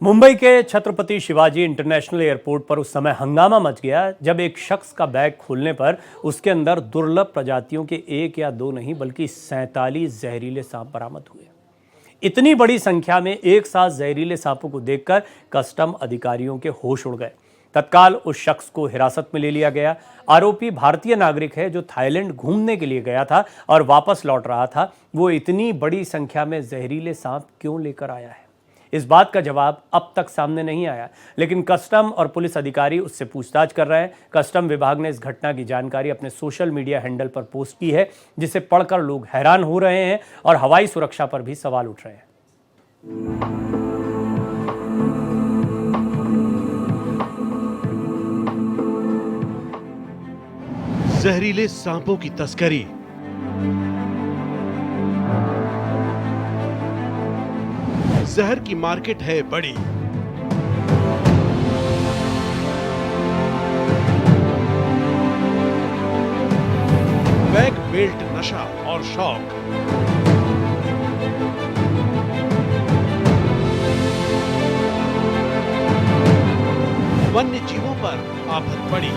मुंबई के Chhatrapati Shivaji international airport पर उस समय हंगामा मच गया जब एक शख्स का बैग खोलने पर उसके अंदर दुर्लभ प्रजातियों के एक या दो नहीं बल्कि 47 जहरीले सांप बरामद हुए। इतनी बड़ी संख्या में एक साथ जहरीले सांपों को देखकर कस्टम अधिकारियों के होश उड़ गए। तत्काल उस शख्स को हिरासत में ले लिया गया। आरोपी भारतीय नागरिक है जो थाईलैंड घूमने के लिए गया था और वापस लौट रहा था। वो इतनी बड़ी संख्या में जहरीले सांप क्यों लेकर आया है, इस बात का जवाब अब तक सामने नहीं आया, लेकिन कस्टम और पुलिस अधिकारी उससे पूछताछ कर रहे हैं। कस्टम विभाग ने इस घटना की जानकारी अपने सोशल मीडिया हैंडल पर पोस्ट की है, जिसे पढ़कर लोग हैरान हो रहे हैं और हवाई सुरक्षा पर भी सवाल उठ रहे हैं। जहरीले सांपों की तस्करी, जहर की मार्केट है बड़ी। बैग बेल्ट नशा और शौक, वन्य जीवों पर आफत पड़ी।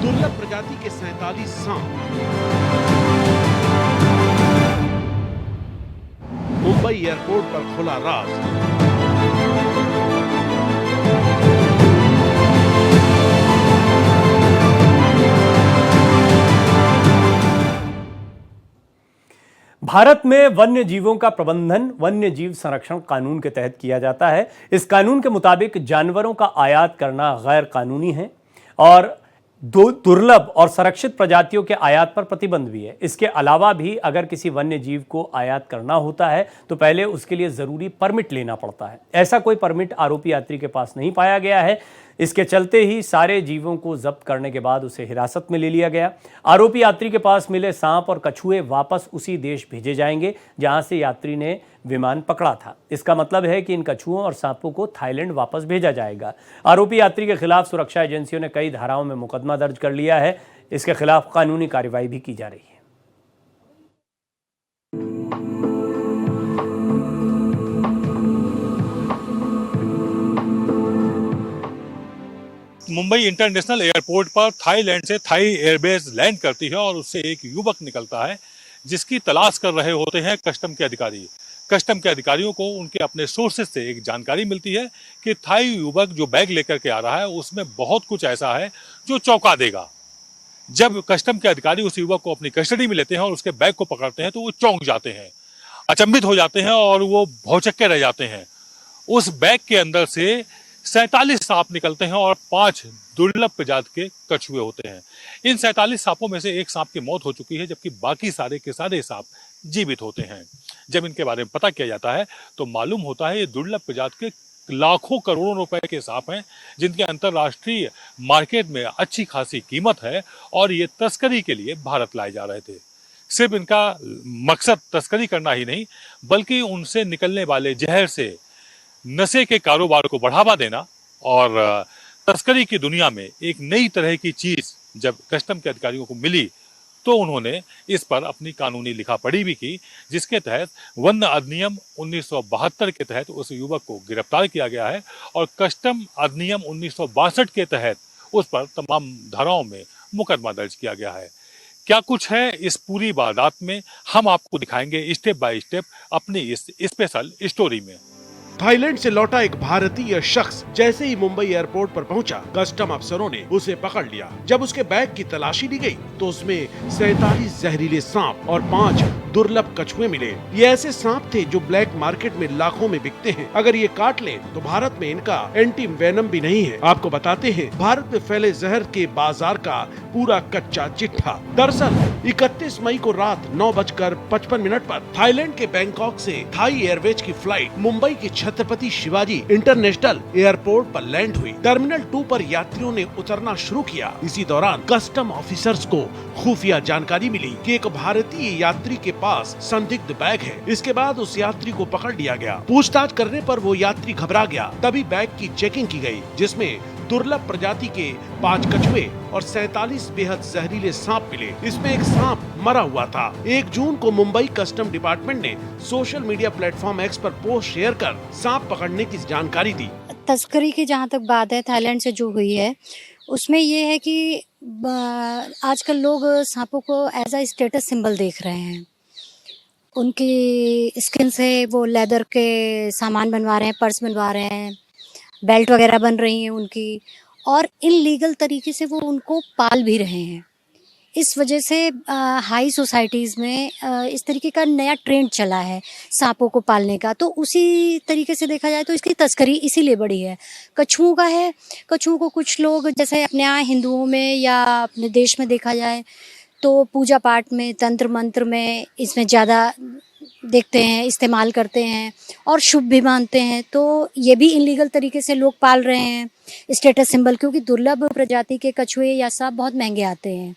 दुर्लभ प्रजाति के 47 सांप। मुंबई एयरपोर्ट पर खुला राज। भारत में वन्य जीवों का प्रबंधन वन्य जीव संरक्षण कानून के तहत किया जाता है। इस कानून के मुताबिक जानवरों का आयात करना गैर कानूनी है और दुर्लभ और संरक्षित प्रजातियों के आयात पर प्रतिबंध भी है। इसके अलावा भी अगर किसी वन्य जीव को आयात करना होता है तो पहले उसके लिए जरूरी परमिट लेना पड़ता है। ऐसा कोई परमिट आरोपी यात्री के पास नहीं पाया गया है। इसके चलते ही सारे जीवों को जब्त करने के बाद उसे हिरासत में ले लिया गया। आरोपी यात्री के पास मिले सांप और कछुए वापस उसी देश भेजे जाएंगे जहां से यात्री ने विमान पकड़ा था। इसका मतलब है कि इन कछुओं और सांपों को थाईलैंड वापस भेजा जाएगा। आरोपी यात्री के खिलाफ सुरक्षा एजेंसियों ने कई धाराओं में मुकदमा दर्ज कर लिया है। इसके खिलाफ कानूनी कार्रवाई भी की जा रही है। मुंबई इंटरनेशनल एयरपोर्ट पर थाईलैंड से थाई एयरबेस लैंड करती है और उससे एक युवक निकलता है जिसकी तलाश कर रहे होते हैं कस्टम के अधिकारी। कस्टम के अधिकारियों को उनके अपने सोर्सेज से एक जानकारी मिलती है कि थाई युवक जो बैग लेकर के आ रहा है उसमें बहुत कुछ ऐसा है जो चौंका देगा। जब कस्टम के अधिकारी उस युवक को अपनी कस्टडी में लेते हैं और उसके बैग को पकड़ते हैं तो वो चौंक जाते हैं, अचंभित हो जाते हैं और वो भौचक्के रह जाते हैं। उस बैग के अंदर से 47 सांप निकलते हैं और 5 दुर्लभ प्रजाति के कछुए होते हैं। इन 47 सांपों में से एक सांप की मौत हो चुकी है जबकि बाकी सारे के सारे सांप जीवित होते हैं। जब इनके बारे में पता किया जाता है तो मालूम होता है ये दुर्लभ प्रजाति के लाखों करोड़ों रुपए के सांप हैं जिनके अंतरराष्ट्रीय मार्केट में अच्छी खासी कीमत है और ये तस्करी के लिए भारत लाए जा रहे थे। सिर्फ इनका मकसद तस्करी करना ही नहीं बल्कि उनसे निकलने वाले जहर से नशे के कारोबार को बढ़ावा देना और तस्करी की दुनिया में एक नई तरह की चीज जब कस्टम के अधिकारियों को मिली तो उन्होंने इस पर अपनी कानूनी लिखापढ़ी भी की, जिसके तहत वन्य अधिनियम 1972 के तहत उस युवक को गिरफ्तार किया गया है और कस्टम अधिनियम 1962 के तहत उस पर तमाम धाराओं में मुकदमा दर्ज किया गया है। क्या कुछ है इस पूरी वारदात में, हम आपको दिखाएंगे स्टेप बाय स्टेप अपनी इस स्पेशल स्टोरी में। थाईलैंड से लौटा एक भारतीय शख्स जैसे ही मुंबई एयरपोर्ट पर पहुंचा, कस्टम अफसरों ने उसे पकड़ लिया। जब उसके बैग की तलाशी ली गई तो उसमें 47 जहरीले सांप और 5 दुर्लभ कछुए मिले। ये ऐसे सांप थे जो ब्लैक मार्केट में लाखों में बिकते हैं। अगर ये काट ले तो भारत में इनका एंटी वेनम भी नहीं है। आपको बताते हैं भारत में फैले जहर के बाजार का पूरा कच्चा चिट्ठा। दरअसल 31 मई को रात 9:55 पर थाईलैंड के बैंकॉक से थाई एयरवेज की फ्लाइट मुंबई के छत्रपति शिवाजी इंटरनेशनल एयरपोर्ट पर लैंड हुई। टर्मिनल 2 पर यात्रियों ने उतरना शुरू किया। इसी दौरान कस्टम ऑफिसर्स को खुफिया जानकारी मिली कि एक भारतीय यात्री के पास संदिग्ध बैग है। इसके बाद उस यात्री को पकड़ लिया गया। पूछताछ करने पर वो यात्री घबरा गया। तभी बैग की चेकिंग की गई जिसमें दुर्लभ प्रजाति के 5 कछुए और 47 बेहद जहरीले सांप मिले। इसमें एक सांप मरा हुआ था। 1 जून को मुंबई कस्टम डिपार्टमेंट ने सोशल मीडिया प्लेटफॉर्म एक्स पर पोस्ट शेयर कर सांप पकड़ने की जानकारी दी। तस्करी की जहाँ तक बात है थाईलैंड से जो हुई है, उसमें ये है कि आजकल लोग सांपों को एज अ स्टेटस सिंबल देख रहे हैं। उनकी स्किन से वो लेदर के सामान बनवा रहे हैं, पर्स बनवा रहे हैं, बेल्ट वगैरह बन रही हैं उनकी, और इनलीगल तरीके से वो उनको पाल भी रहे हैं। इस वजह से हाई सोसाइटीज़ में इस तरीके का नया ट्रेंड चला है सांपों को पालने का। तो उसी तरीके से देखा जाए तो इसकी तस्करी इसीलिए बढ़ी है। कछुओं का है, कछुओं को कुछ लोग जैसे अपने यहाँ हिंदुओं में या अपने देश में देखा जाए तो पूजा पाठ में, तंत्र मंत्र में इसमें ज़्यादा देखते हैं, इस्तेमाल करते हैं और शुभ भी मानते हैं। तो ये भी इनलीगल तरीके से लोग पाल रहे हैं स्टेटस सिंबल, क्योंकि दुर्लभ प्रजाति के कछुए या सांप बहुत महंगे आते हैं।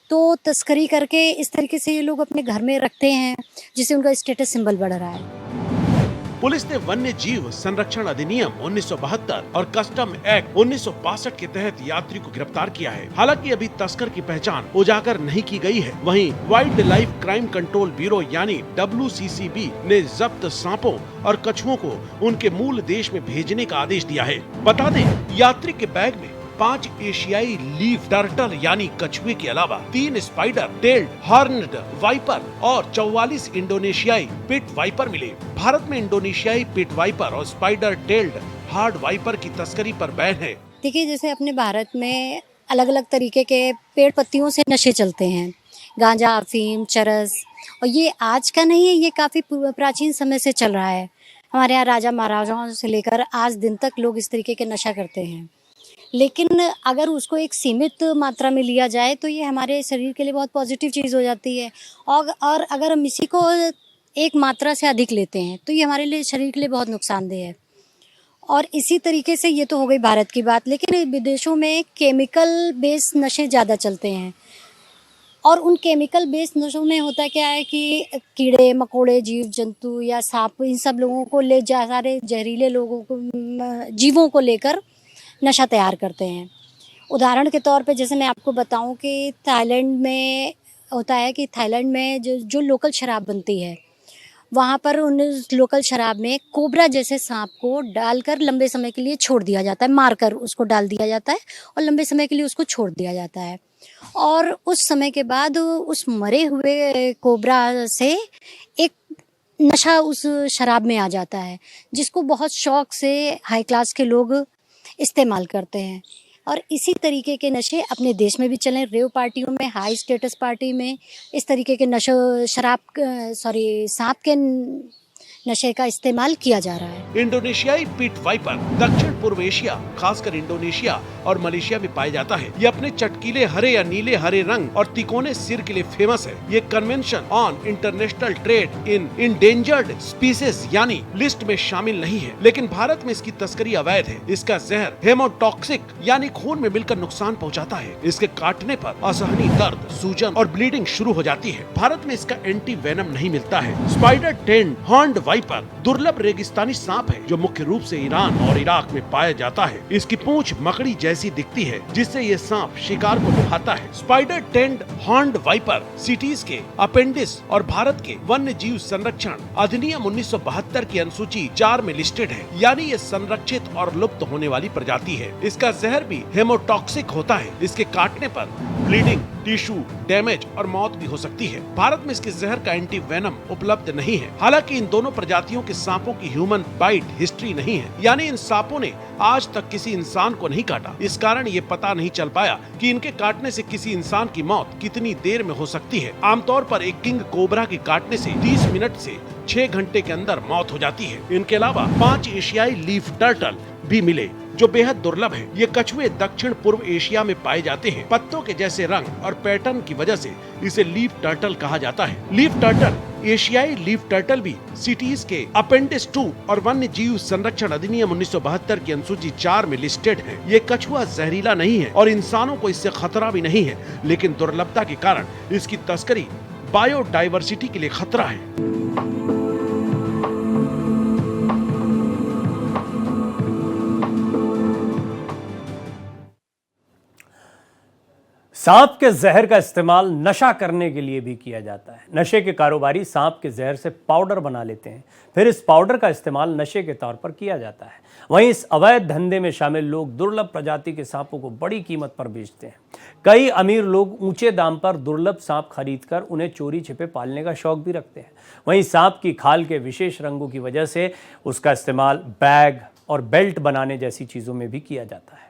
तो तस्करी करके इस तरीके से ये लोग अपने घर में रखते हैं, जिससे उनका स्टेटस सिंबल बढ़ रहा है। पुलिस ने वन्य जीव संरक्षण अधिनियम 1972 और कस्टम एक्ट 1962 के तहत यात्री को गिरफ्तार किया है। हालांकि अभी तस्कर की पहचान उजागर नहीं की गई है। वहीं wild life crime control bureau यानी WCCB ने जब्त सांपों और कछुओं को उनके मूल देश में भेजने का आदेश दिया है। बता दें, यात्री के बैग में 5 एशियाई लीफ टर्टल यानी कछुए के अलावा 3 स्पाइडर टेल्ड हॉर्न्ड वाइपर और 44 इंडोनेशियाई पिट वाइपर मिले। भारत में इंडोनेशियाई पिट वाइपर और स्पाइडर टेल्ड हार्ड वाइपर की तस्करी पर बैन है। देखिए, जैसे अपने भारत में अलग अलग तरीके के पेड़ पत्तियों से नशे चलते हैं, गांजा, अफीम, चरस, और ये आज का नहीं है, ये काफी प्राचीन समय से चल रहा है। हमारे यहाँ राजा महाराजाओं से लेकर आज दिन तक लोग इस तरीके के नशा करते हैं। लेकिन अगर उसको एक सीमित मात्रा में लिया जाए तो ये हमारे शरीर के लिए बहुत पॉजिटिव चीज़ हो जाती है। और अगर हम इसी को एक मात्रा से अधिक लेते हैं तो ये हमारे लिए, शरीर के लिए बहुत नुकसानदेह है। और इसी तरीके से ये तो हो गई भारत की बात, लेकिन विदेशों में केमिकल बेस्ड नशे ज़्यादा चलते हैं। और उन केमिकल बेस्ड नशों में होता क्या है कि कीड़े मकोड़े, जीव जंतु या सांप, इन सब लोगों को ले जा, सारे जहरीले लोगों को, जीवों को लेकर नशा तैयार करते हैं। उदाहरण के तौर पे जैसे मैं आपको बताऊं कि थाईलैंड में होता है कि थाईलैंड में जो लोकल शराब बनती है, वहाँ पर उन लोकल शराब में कोबरा जैसे सांप को डालकर लंबे समय के लिए छोड़ दिया जाता है, मारकर उसको डाल दिया जाता है और लंबे समय के लिए उसको छोड़ दिया जाता है। और उस समय के बाद उस मरे हुए कोबरा से एक नशा उस शराब में आ जाता है, जिसको बहुत शौक से हाई क्लास के लोग इस्तेमाल करते हैं। और इसी तरीके के नशे अपने देश में भी चले। रेव पार्टियों में, हाई स्टेटस पार्टी में इस तरीके के सांप के नशे का इस्तेमाल किया जा रहा है। इंडोनेशियाई पिट वाइपर दक्षिण पूर्व एशिया, खासकर इंडोनेशिया और मलेशिया में पाया जाता है। ये अपने चटकीले हरे या नीले हरे रंग और तिकोने सिर के लिए फेमस है। ये convention on international trade in endangered species यानी लिस्ट में शामिल नहीं है, लेकिन भारत में इसकी तस्करी अवैध है। इसका जहर हेमोटॉक्सिक यानी खून में मिलकर नुकसान पहुँचाता है। इसके काटने पर असहनीय दर्द, सूजन और ब्लीडिंग शुरू हो जाती है। भारत में इसका एंटी वेनम नहीं मिलता है। स्पाइडर टेल्ड हॉर्न्ड वाइपर दुर्लभ रेगिस्तानी सांप है जो मुख्य रूप से ईरान और इराक में पाया जाता है। इसकी पूंछ मकड़ी जैसी दिखती है, जिससे ये सांप शिकार को लुभाता है। स्पाइडर टेल्ड हॉर्न्ड वाइपर सिटीज के अपेंडिस और भारत के वन्य जीव संरक्षण अधिनियम 1972 की अनुसूची 4 में लिस्टेड है, यानी ये संरक्षित और लुप्त होने वाली प्रजाति है। इसका जहर भी हेमोटॉक्सिक होता है। इसके काटने पर ब्लीडिंग, टिश्यू डैमेज और मौत भी हो सकती है। भारत में इसके जहर का एंटी वेनम उपलब्ध नहीं है। हालांकि इन दोनों प्रजातियों के सांपों की ह्यूमन बाइट हिस्ट्री नहीं है, यानी इन सांपों ने आज तक किसी इंसान को नहीं काटा। इस कारण ये पता नहीं चल पाया कि इनके काटने से किसी इंसान की मौत कितनी देर में हो सकती है। आमतौर पर एक किंग कोबरा के काटने से 30 मिनट से 6 घंटे के अंदर मौत हो जाती है। इनके अलावा 5 एशियाई लीफ टर्टल भी मिले जो बेहद दुर्लभ है। ये कछुए दक्षिण पूर्व एशिया में पाए जाते हैं। पत्तों के जैसे रंग और पैटर्न की वजह से इसे लीफ टर्टल कहा जाता है। लीफ टर्टल, एशियाई लीफ टर्टल भी सिटीज के अपेंडिस 2 और वन्य जीव संरक्षण अधिनियम 1972 की अनुसूची 4 में लिस्टेड है। ये कछुआ जहरीला नहीं है और इंसानों को इससे खतरा भी नहीं है, लेकिन दुर्लभता के कारण इसकी तस्करी बायोडाइवर्सिटी के लिए खतरा है। सांप के जहर का इस्तेमाल नशा करने के लिए भी किया जाता है। नशे के कारोबारी सांप के जहर से पाउडर बना लेते हैं, फिर इस पाउडर का इस्तेमाल नशे के तौर पर किया जाता है। वहीं इस अवैध धंधे में शामिल लोग दुर्लभ प्रजाति के सांपों को बड़ी कीमत पर बेचते हैं। कई अमीर लोग ऊंचे दाम पर दुर्लभ सांप खरीदकर उन्हें चोरी छिपे पालने का शौक भी रखते हैं। वहीं सांप की खाल के विशेष रंगों की वजह से उसका इस्तेमाल बैग और बेल्ट बनाने जैसी चीजों में भी किया जाता है।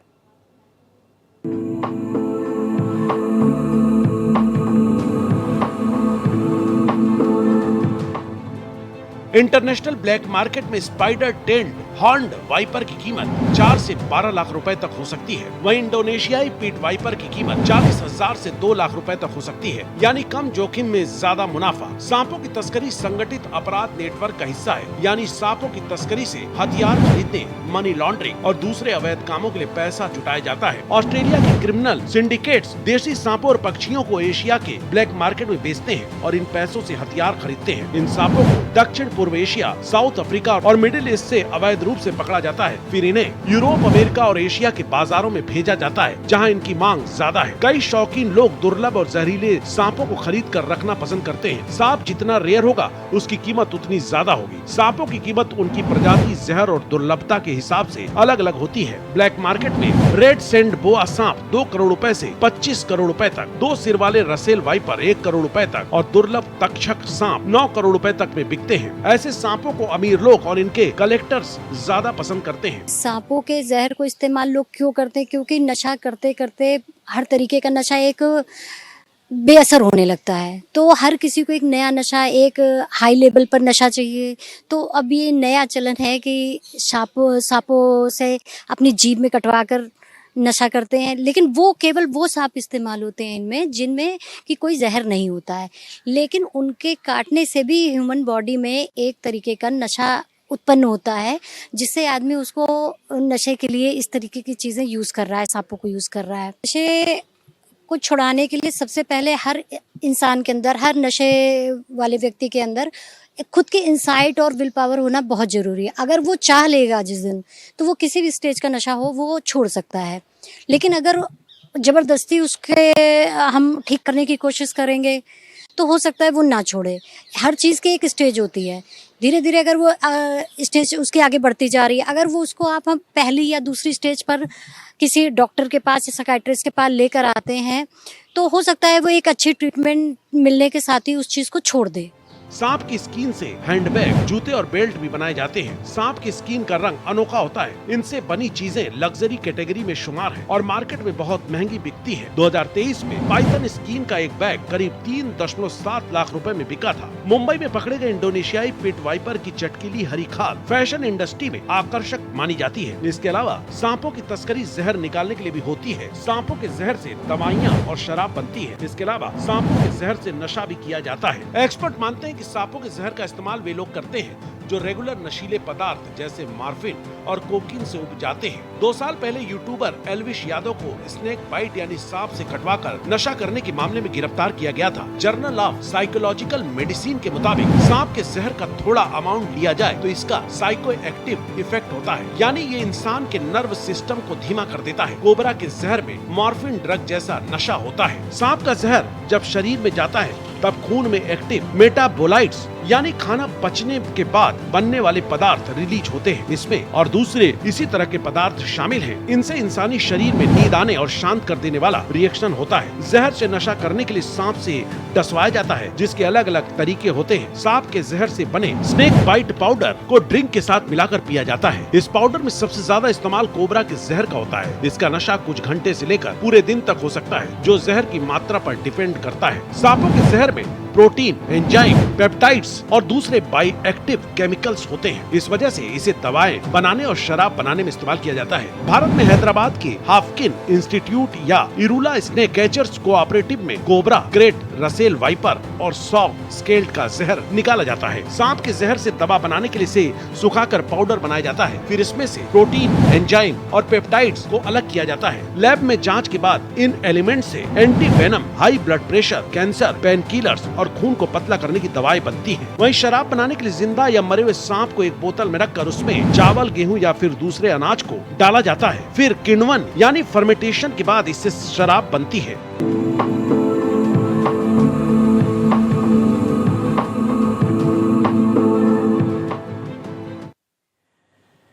इंटरनेशनल ब्लैक मार्केट में स्पाइडर टेल्ड हॉर्न्ड वाइपर की कीमत 4 से 12 लाख रुपए तक हो सकती है। वहीं इंडोनेशियाई पीट वाइपर की कीमत 40,000 से 2 लाख रुपए तक हो सकती है, यानी कम जोखिम में ज्यादा मुनाफा। सांपों की तस्करी संगठित अपराध नेटवर्क का हिस्सा है, यानी सांपों की तस्करी से हथियार खरीदने, मनी लॉन्ड्रिंग और दूसरे अवैध कामों के लिए पैसा जुटाया जाता है। ऑस्ट्रेलिया के क्रिमिनल सिंडिकेट्स देशी सांपों और पक्षियों को एशिया के ब्लैक मार्केट में बेचते हैं और इन पैसों से हथियार खरीदते हैं। इन सांपों को दक्षिण पूर्व एशिया, साउथ अफ्रीका और मिडिल ईस्ट से अवैध रूप से पकड़ा जाता है, फिर इन्हें यूरोप, अमेरिका और एशिया के बाजारों में भेजा जाता है, जहां इनकी मांग ज्यादा है। कई शौकीन लोग दुर्लभ और जहरीले सांपों को खरीद कर रखना पसंद करते हैं। सांप जितना रेयर होगा उसकी कीमत उतनी ज्यादा होगी। सांपों की कीमत उनकी प्रजाति, जहर और दुर्लभता के हिसाब से अलग अलग होती है। ब्लैक मार्केट में रेड सैंड बोआ सांप 2 करोड़ रुपए से 25 करोड़ रुपए तक, 2 सिर वाले रसेल वाइपर 1 करोड़ रुपए तक और दुर्लभ तक्षक सांप 9 करोड़ रुपए तक में बिकते हैं। ऐसे सांपों को अमीर लोग और इनके कलेक्टर्स ज्यादा पसंद करते हैं। सांपों के जहर को इस्तेमाल लोग क्यों करते हैं? क्योंकि नशा करते करते हर तरीके का नशा एक बेअसर होने लगता है, तो हर किसी को एक नया नशा, एक हाई लेवल पर नशा चाहिए। तो अब ये नया चलन है कि सांपों से अपनी जीभ में कटवा कर नशा करते हैं, लेकिन वो केवल वो सांप इस्तेमाल होते हैं इनमें जिनमें कि कोई जहर नहीं होता है, लेकिन उनके काटने से भी ह्यूमन बॉडी में एक तरीके का नशा उत्पन्न होता है, जिससे आदमी उसको नशे के लिए इस तरीके की चीज़ें यूज़ कर रहा है, सांपों को यूज़ कर रहा है। नशे को छुड़ाने के लिए सबसे पहले हर इंसान के अंदर, हर नशे वाले व्यक्ति के अंदर खुद की इंसाइट और विल पावर होना बहुत ज़रूरी है। अगर वो चाह लेगा जिस दिन, तो वो किसी भी स्टेज का नशा हो वो छोड़ सकता है। लेकिन अगर ज़बरदस्ती उसके हम ठीक करने की कोशिश करेंगे तो हो सकता है वो ना छोड़े। हर चीज़ की एक स्टेज होती है, धीरे धीरे अगर वो स्टेज उसके आगे बढ़ती जा रही है, अगर वो उसको आप हम पहली या दूसरी स्टेज पर किसी डॉक्टर के पास या साइकियाट्रिस्ट के पास लेकर आते हैं, तो हो सकता है वो एक अच्छी ट्रीटमेंट मिलने के साथ ही उस चीज़ को छोड़ दे। सांप की स्किन से हैंडबैग, जूते और बेल्ट भी बनाए जाते हैं। सांप की स्किन का रंग अनोखा होता है। इनसे बनी चीजें लग्जरी कैटेगरी में शुमार है और मार्केट में बहुत महंगी बिकती है। 2023 में पाइथन स्किन का एक बैग करीब 3.7 लाख रुपए में बिका था। मुंबई में पकड़े गए इंडोनेशियाई पिट वाइपर की चटकीली हरी खाल फैशन इंडस्ट्री में आकर्षक मानी जाती है। इसके अलावा सांपों की तस्करी जहर निकालने के लिए भी होती है। सांपों के जहर से दवाइयाँ और शराब बनती है। इसके अलावा सांपों के जहर से नशा भी किया जाता है। एक्सपर्ट मानते हैं कि सांपों के जहर का इस्तेमाल वे लोग करते हैं जो रेगुलर नशीले पदार्थ जैसे मॉर्फिन और कोकीन से उग जाते हैं। 2 साल पहले यूट्यूबर एल्विश यादव को स्नेक बाइट यानी सांप से कटवाकर नशा करने के मामले में गिरफ्तार किया गया था। जर्नल ऑफ साइकोलॉजिकल मेडिसिन के मुताबिक सांप के जहर का थोड़ा अमाउंट लिया जाए तो इसका साइको एक्टिव इफेक्ट होता है, यानी ये इंसान के नर्व सिस्टम को धीमा कर देता है। कोबरा के जहर में मॉर्फिन ड्रग जैसा नशा होता है। सांप का जहर जब शरीर में जाता है तब खून में एक्टिव मेटाबोलाइट्स यानी खाना पचने के बाद बनने वाले पदार्थ रिलीज होते हैं। इसमें और दूसरे इसी तरह के पदार्थ शामिल हैं। इनसे इंसानी शरीर में नींद आने और शांत कर देने वाला रिएक्शन होता है। जहर से नशा करने के लिए सांप से डसवाया जाता है, जिसके अलग अलग तरीके होते हैं। सांप के जहर से बने स्नेक बाइट पाउडर को ड्रिंक के साथ मिलाकर पिया जाता है। इस पाउडर में सबसे ज्यादा इस्तेमाल कोबरा के जहर का होता है। इसका नशा कुछ घंटे से लेकर पूरे दिन तक हो सकता है, जो जहर की मात्रा पर डिपेंड करता है। सांपों के जहर में प्रोटीन, एंजाइम, पेप्टाइड्स और दूसरे बाई एक्टिव केमिकल्स होते हैं। इस वजह से इसे दवाएं बनाने और शराब बनाने में इस्तेमाल किया जाता है। भारत में हैदराबाद के हाफकिन इंस्टीट्यूट या इरूला स्नेक कैचर्स कोऑपरेटिव में कोबरा, ग्रेट रसेल वाइपर और सॉ स्केल्ड का जहर निकाला जाता है। सांप के जहर से दवा बनाने के लिए इसे सुखाकर पाउडर बनाया जाता है। फिर इसमें से प्रोटीन, एंजाइम और पेप्टाइड्स को अलग किया जाता है। लैब में जांच के बाद इन एलिमेंट से anti venom, high blood pressure, cancer, pain killers और खून को पतला करने की दवाएं बनती हैं। वहीं शराब बनाने के लिए जिंदा या मरे हुए सांप को एक बोतल में रखकर उसमें चावल, गेहूं या फिर दूसरे अनाज को डाला जाता है। फिर किण्वन यानी फर्मेंटेशन के बाद इससे शराब बनती है।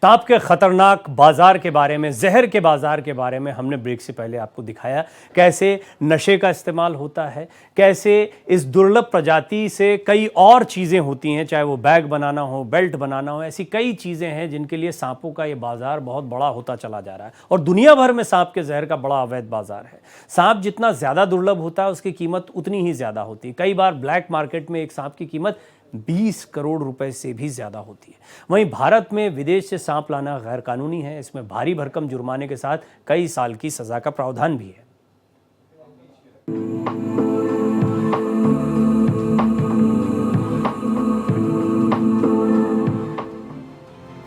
सांप के खतरनाक बाजार के बारे में, जहर के बाजार के बारे में हमने ब्रेक से पहले आपको दिखाया कैसे नशे का इस्तेमाल होता है, कैसे इस दुर्लभ प्रजाति से कई और चीज़ें होती हैं, चाहे वो बैग बनाना हो, बेल्ट बनाना हो, ऐसी कई चीज़ें हैं जिनके लिए सांपों का ये बाजार बहुत बड़ा होता चला जा रहा है। और दुनिया भर में सांप के जहर का बड़ा अवैध बाजार है। सांप जितना ज़्यादा दुर्लभ होता है उसकी कीमत उतनी ही ज़्यादा होती है। कई बार ब्लैक मार्केट में एक सांप की कीमत 20 करोड़ रुपए से भी ज़्यादा होती है। वहीं भारत में विदेश से सांप लाना गैर कानूनी है। इसमें भारी भरकम जुर्माने के साथ कई साल की सज़ा का प्रावधान भी है।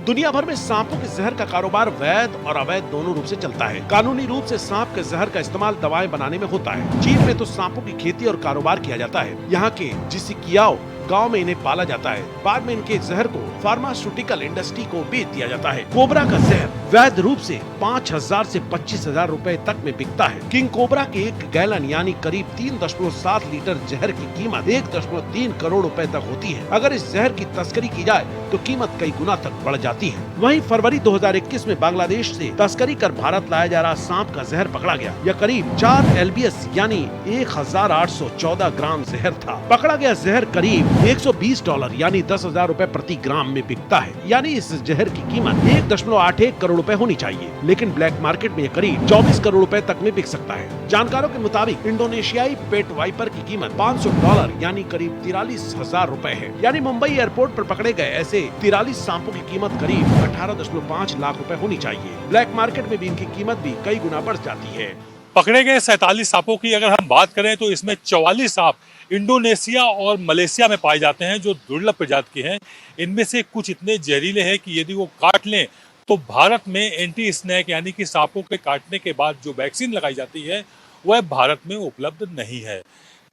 दुनिया भर में सांपों के जहर का कारोबार वैध और अवैध दोनों रूप से चलता है। कानूनी रूप से सांप के जहर का इस्तेमाल दवाएं बनाने में होता है। चीन में तो सांपों की खेती और कारोबार किया जाता है। यहाँ के जिसिकियाओ गांव में इन्हें पाला जाता है। बाद में इनके जहर को फार्मास्यूटिकल इंडस्ट्री को बेच दिया जाता है। कोबरा का जहर वैध रूप से 5,000 से 25,000 रुपए तक में बिकता है। किंग कोबरा के 1 गैलन यानी करीब 3.7 लीटर जहर की कीमत 1.3 करोड़ रुपए तक होती है। अगर इस जहर की तस्करी की जाए तो कीमत कई गुना तक बढ़ जाती है। वहीं फरवरी 2021 में बांग्लादेश से तस्करी कर भारत लाया जा रहा सांप का जहर पकड़ा गया। यह करीब 4 LBS यानी 1,814 ग्राम जहर था। पकड़ा गया जहर करीब $120 यानी 10,000 रुपए प्रति ग्राम में बिकता है। यानी इस जहर की कीमत 1.81 करोड़ रुपए होनी चाहिए, लेकिन ब्लैक मार्केट में यह करीब 24 करोड़ रुपए तक में बिक सकता है। जानकारों के मुताबिक इंडोनेशियाई पेट वाइपर की कीमत $500 यानी करीब 43,000 रुपए है। यानी मुंबई एयरपोर्ट पर पकड़े गए ऐसे 43 सांपों की कीमत करीब 18.5 लाख रुपए होनी चाहिए। ब्लैक मार्केट में भी इनकी कीमत भी कई गुना बढ़ जाती है। पकड़े गए 47 सांपों की अगर हम बात करें तो इसमें 44 सांप इंडोनेशिया और मलेशिया में पाए जाते हैं जो दुर्लभ प्रजाति के हैं। इनमें से कुछ इतने जहरीले हैं कि यदि वो काट लें तो भारत में एंटी स्नेक यानी कि सांपों के काटने के बाद जो वैक्सीन लगाई जाती है वह भारत में उपलब्ध नहीं है।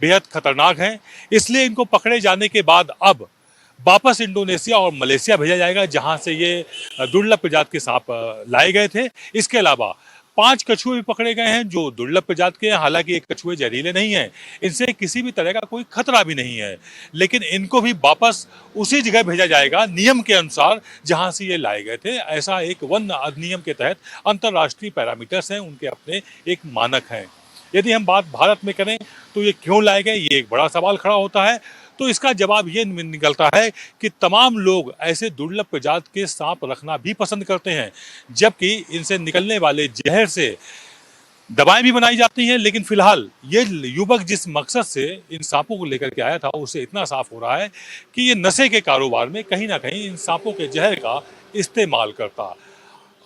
बेहद खतरनाक है, इसलिए इनको पकड़े जाने के बाद अब वापस इंडोनेशिया और मलेशिया भेजा जाएगा जहां से ये दुर्लभ प्रजाति के सांप लाए गए थे। इसके अलावा 5 कछुए भी पकड़े गए हैं जो दुर्लभ प्रजाति के हैं। हालांकि ये कछुए जहरीले नहीं हैं, इनसे किसी भी तरह का कोई खतरा भी नहीं है, लेकिन इनको भी वापस उसी जगह भेजा जाएगा नियम के अनुसार जहां से ये लाए गए थे। ऐसा एक वन अधिनियम के तहत अंतर्राष्ट्रीय पैरामीटर्स हैं, उनके अपने एक मानक हैं। यदि हम बात भारत में करें तो ये क्यों लाए गए, ये एक बड़ा सवाल खड़ा होता है। तो इसका जवाब ये निकलता है कि तमाम लोग ऐसे दुर्लभ प्रजाति के सांप रखना भी पसंद करते हैं, जबकि इनसे निकलने वाले जहर से दवाएं भी बनाई जाती हैं। लेकिन फिलहाल ये युवक जिस मकसद से इन सांपों को लेकर के आया था उसे इतना साफ हो रहा है कि ये नशे के कारोबार में कहीं ना कहीं इन सांपों के जहर का इस्तेमाल करता।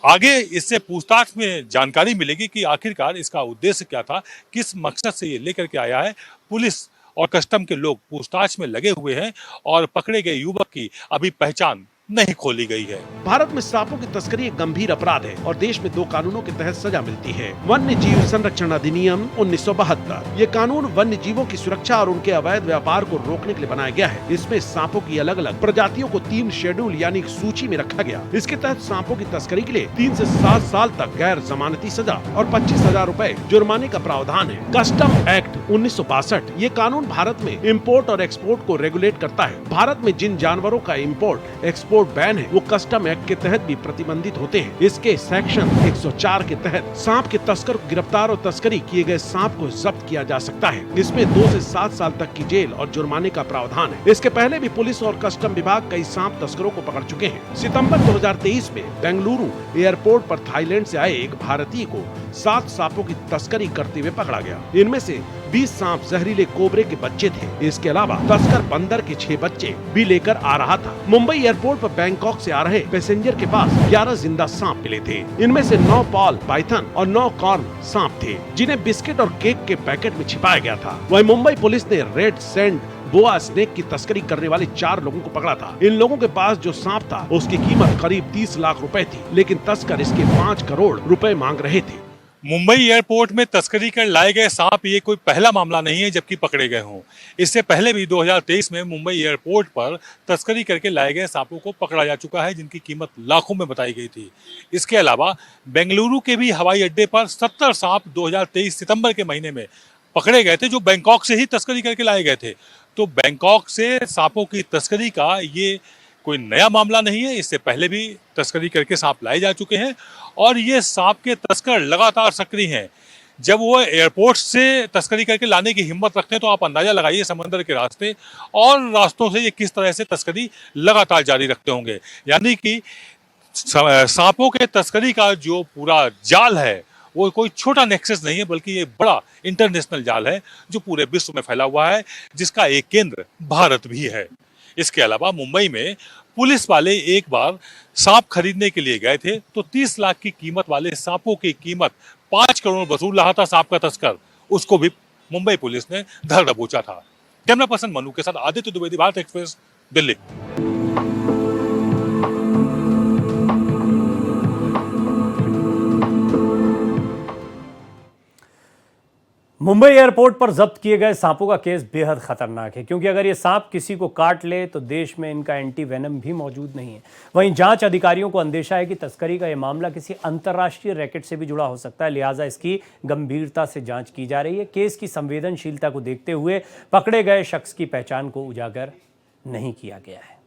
आगे इससे पूछताछ में जानकारी मिलेगी कि आखिरकार इसका उद्देश्य क्या था, किस मकसद से ये लेकर के आया है। पुलिस और कस्टम के लोग पूछताछ में लगे हुए हैं और पकड़े गए युवक की अभी पहचान नहीं खोली गई है। भारत में सांपों की तस्करी एक गंभीर अपराध है और देश में 2 कानूनों के तहत सजा मिलती है। वन्य जीव संरक्षण अधिनियम 1972। ये कानून वन्य जीवों की सुरक्षा और उनके अवैध व्यापार को रोकने के लिए बनाया गया है। इसमें सांपों की अलग अलग प्रजातियों को 3 शेड्यूल यानी सूची में रखा गया। इसके तहत सांपों की तस्करी के लिए 3 से 7 साल तक गैर जमानती सजा और 25,000 रुपए जुर्माने का प्रावधान है। कस्टम एक्ट 1962 ये कानून भारत में इम्पोर्ट और एक्सपोर्ट को रेगुलेट करता है। भारत में जिन जानवरों का इम्पोर्ट एक्सपोर्ट बैन है वो कस्टम एक्ट के तहत भी प्रतिबंधित होते हैं। इसके सेक्शन 104 के तहत सांप के तस्कर को गिरफ्तार और तस्करी किए गए सांप को जब्त किया जा सकता है। इसमें 2 से 7 साल तक की जेल और जुर्माने का प्रावधान है। इसके पहले भी पुलिस और कस्टम विभाग कई सांप तस्करों को पकड़ चुके हैं। सितंबर 2023 में बेंगलुरु एयरपोर्ट पर थाईलैंड से आए एक भारतीय को 7 सांपों की तस्करी करते हुए पकड़ा गया। इनमें से 20 सांप जहरीले कोबरे के बच्चे थे। इसके अलावा तस्कर बंदर के 6 बच्चे भी लेकर आ रहा था। मुंबई एयरपोर्ट पर बैंकॉक से आ रहे पैसेंजर के पास 11 जिंदा सांप मिले थे। इनमें से 9 पॉल पाइथन और 9 कॉर्न सांप थे, जिन्हें बिस्किट और केक के पैकेट में छिपाया गया था। वहीं मुंबई पुलिस ने रेड सैंड बोआ स्नेक की तस्करी करने वाले 4 लोगों को पकड़ा था। इन लोगों के पास जो सांप था उसकी कीमत करीब 30 लाख रुपए थी, लेकिन तस्कर इसके 5 करोड़ रुपए मांग रहे थे। मुंबई एयरपोर्ट में तस्करी कर लाए गए सांप ये कोई पहला मामला नहीं है जबकि पकड़े गए हों। इससे पहले भी 2023 में मुंबई एयरपोर्ट पर तस्करी करके लाए गए सांपों को पकड़ा जा चुका है, जिनकी कीमत लाखों में बताई गई थी। इसके अलावा बेंगलुरु के भी हवाई अड्डे पर 70 सांप 2023 सितंबर के महीने में पकड़े गए थे जो बैंकॉक से ही तस्करी करके लाए गए थे। तो बैंकॉक से सांपों की तस्करी का ये कोई नया मामला नहीं है, इससे पहले भी तस्करी करके सांप लाए जा चुके हैं और ये सांप के तस्कर लगातार सक्रिय हैं। जब वो एयरपोर्ट से तस्करी करके लाने की हिम्मत रखते हैं तो आप अंदाजा लगाइए समंदर के रास्ते और रास्तों से ये किस तरह से तस्करी लगातार जारी रखते होंगे। यानी कि सांपों के तस्करी का जो पूरा जाल है वो कोई छोटा नेक्सस नहीं है, बल्कि ये बड़ा इंटरनेशनल जाल है जो पूरे विश्व में फैला हुआ है, जिसका एक केंद्र भारत भी है। इसके अलावा मुंबई में पुलिस वाले एक बार सांप खरीदने के लिए गए थे तो 30 लाख की कीमत वाले सांपों की कीमत 5 करोड़ वसूल रहा था सांप का तस्कर, उसको भी मुंबई पुलिस ने धर दबोचा था। कैमरा पर्सन मनु के साथ आदित्य द्विवेदी, भारत एक्सप्रेस, दिल्ली। मुंबई एयरपोर्ट पर जब्त किए गए सांपों का केस बेहद खतरनाक है, क्योंकि अगर ये सांप किसी को काट ले तो देश में इनका एंटी वेनम भी मौजूद नहीं है। वहीं जांच अधिकारियों को अंदेशा है कि तस्करी का यह मामला किसी अंतर्राष्ट्रीय रैकेट से भी जुड़ा हो सकता है, लिहाजा इसकी गंभीरता से जांच की जा रही है। केस की संवेदनशीलता को देखते हुए पकड़े गए शख्स की पहचान को उजागर नहीं किया गया है।